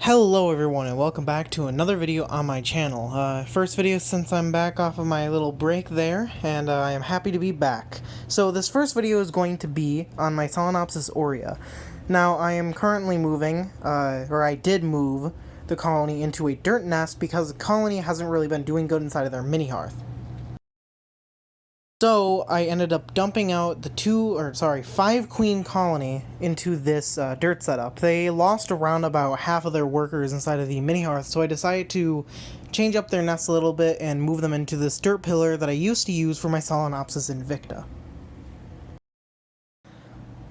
Hello everyone and welcome back to another video on my channel. First video since I'm back off of my little break there, and I am happy to be back. So this first video is going to be on my Solenopsis aurea. Now I am currently moving, or I did move, the colony into a dirt nest because the colony hasn't really been doing good inside of their mini hearth. So I ended up dumping out the 5 queen colony into this dirt setup. They lost around about half of their workers inside of the mini hearth, so I decided to change up their nest a little bit and move them into this dirt pillar that I used to use for my Solenopsis invicta.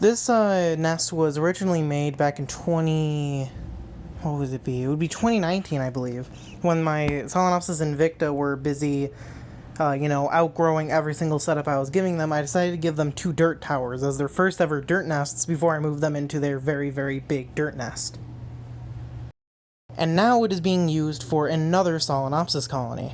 This nest was originally made back in what would it be? It would be 2019, I believe, when my Solenopsis invicta were busy outgrowing every single setup I was giving them. I decided to give them 2 dirt towers as their first ever dirt nests before I moved them into their very, very big dirt nest. And now it is being used for another Solenopsis colony.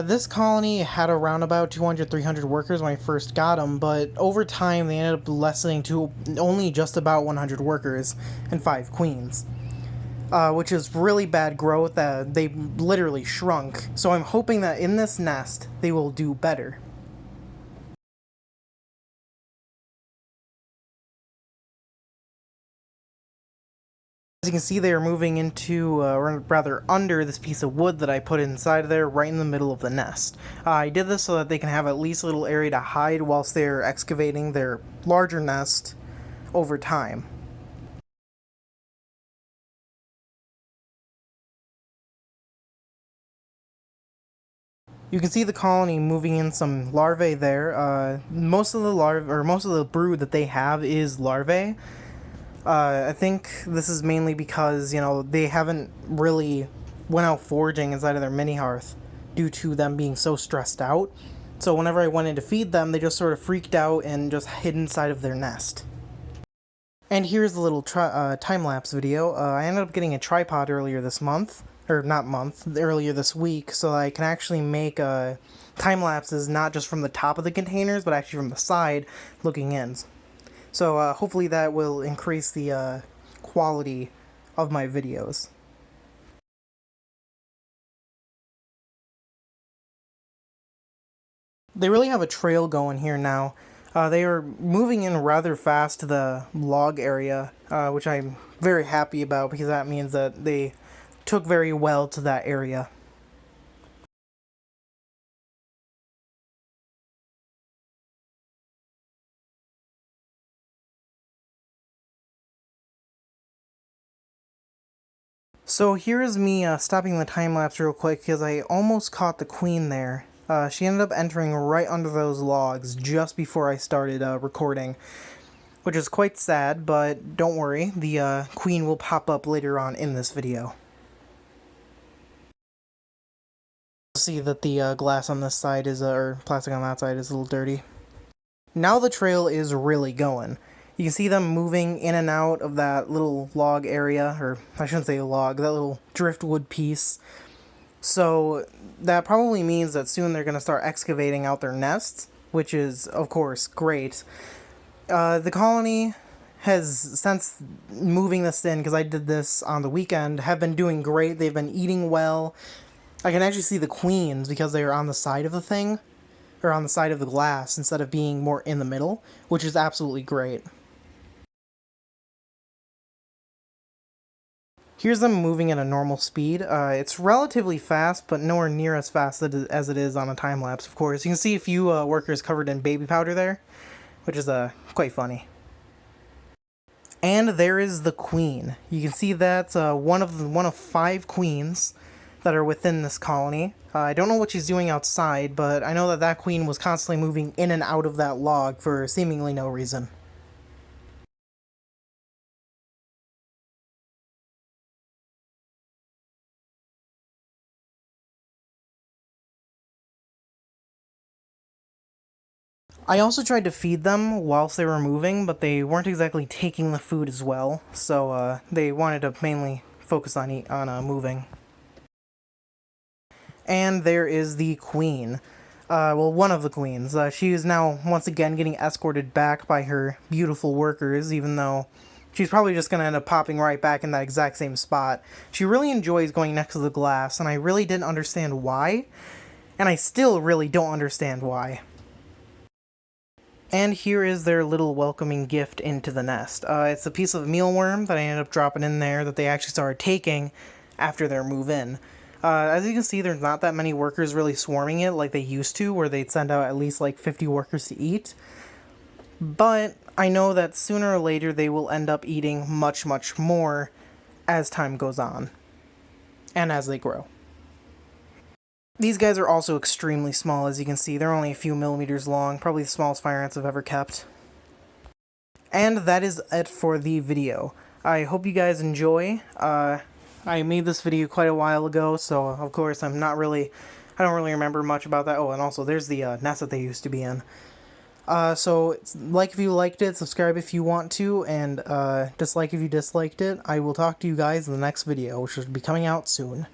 This colony had around about 200-300 workers when I first got them, but over time they ended up lessening to only just about 100 workers and 5 queens. Which is really bad growth. They literally shrunk. So I'm hoping that in this nest, they will do better. As you can see, they are moving into, or rather under this piece of wood that I put inside there, right in the middle of the nest. I did this so that they can have at least a little area to hide whilst they're excavating their larger nest over time. You can see the colony moving in some larvae there. Most of the brood that they have is larvae. I think this is mainly because, they haven't really went out foraging inside of their mini hearth due to them being so stressed out. So whenever I went in to feed them, they just sort of freaked out and just hid inside of their nest. And here's a little time-lapse video. I ended up getting a tripod earlier this month. Or not month, earlier this week, so I can actually make time lapses not just from the top of the containers, but actually from the side looking in. So hopefully that will increase the quality of my videos. They really have a trail going here now. They are moving in rather fast to the log area, which I'm very happy about because that means that they took very well to that area. So here's me stopping the time-lapse real quick because I almost caught the queen there. She ended up entering right under those logs just before I started recording, which is quite sad, but don't worry, the queen will pop up later on in this video. See that the glass on this side is, or plastic on that side is a little dirty. Now the trail is really going. You can see them moving in and out of that little log area, or I shouldn't say log, that little driftwood piece. So that probably means that soon they're going to start excavating out their nests, which is, of course, great. The colony has, since moving this in, because I did this on the weekend, have been doing great. They've been eating well. I can actually see the queens because they are on the side of the thing, or on the side of the glass instead of being more in the middle, which is absolutely great. Here's them moving at a normal speed. It's relatively fast, but nowhere near as fast as it is on a time-lapse, of course. You can see a few workers covered in baby powder there, which is quite funny. And there is the queen. You can see that's one of 5 queens that are within this colony. I don't know what she's doing outside, but I know that queen was constantly moving in and out of that log for seemingly no reason. I also tried to feed them whilst they were moving, but they weren't exactly taking the food as well, so they wanted to mainly focus on moving. And there is the queen. Well, one of the queens. She is now once again getting escorted back by her beautiful workers, even though she's probably just going to end up popping right back in that exact same spot. She really enjoys going next to the glass, and I really didn't understand why, and I still really don't understand why. And here is their little welcoming gift into the nest. It's a piece of mealworm that I ended up dropping in there that they actually started taking after their move in. As you can see, there's not that many workers really swarming it like they used to, where they'd send out at least like 50 workers to eat. But I know that sooner or later they will end up eating much, much more as time goes on and as they grow. These guys are also extremely small, as you can see. They're only a few millimeters long, probably the smallest fire ants I've ever kept. And that is it for the video. I hope you guys enjoy. I made this video quite a while ago, so of course I don't really remember much about that. Oh, and also there's the nest that they used to be in. So like if you liked it, subscribe if you want to, and dislike if you disliked it. I will talk to you guys in the next video, which should be coming out soon.